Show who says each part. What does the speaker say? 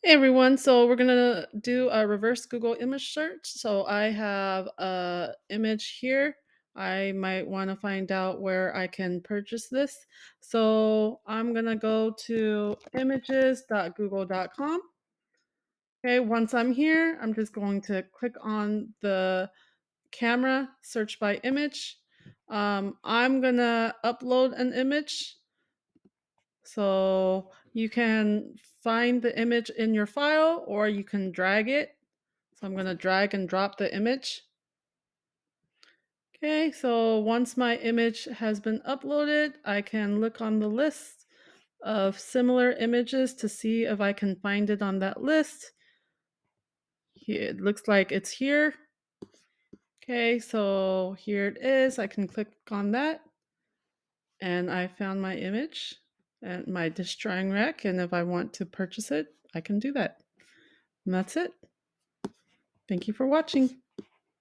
Speaker 1: Hey everyone, so we're gonna do a reverse Google image search. So I have a image here. I might want to find out where I can purchase this. So I'm gonna go to images.google.com. Okay, once I'm here, I'm just going to click on the camera, search by image. I'm gonna upload an image. So you can find the image in your file or you can drag it. So I'm going to drag and drop the image. Okay, so once my image has been uploaded, I can look on the list of similar images to see if I can find it on that list. It looks like it's here. Okay, so here it is. I can click on that and I found my image and my dish drying rack. And if I want to purchase it, I can do that. And that's it. Thank you for watching.